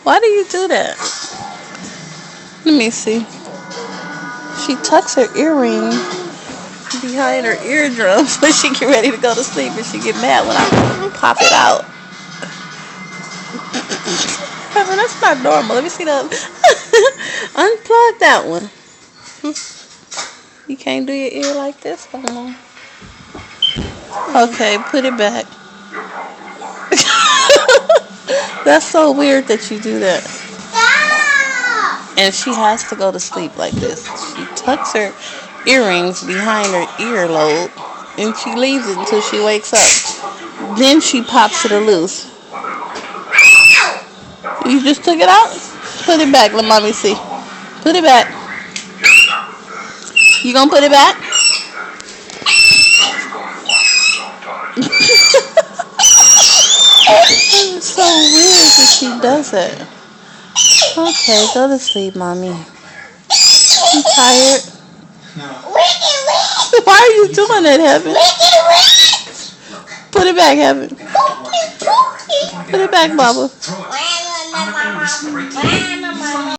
Why do you do that? Let me see. She tucks her earring behind her eardrums when she get ready to go to sleep, and she get mad when I pop it out. I mean, that's not normal. Let me see that. Unplug that one. You can't do your ear like this no more. Okay, put it back. That's so weird that you do that. And she has to go to sleep like this. She tucks her earrings behind her earlobe and she leaves it until she wakes up. Then she pops it loose. You just took it out? Put it back. Let mommy see. Put it back. You gonna put it back? It's so weird that she does it. Okay, go to sleep, mommy. You tired? No. Why are you doing that, Heaven? Put it back, Heaven. Put it back, Baba.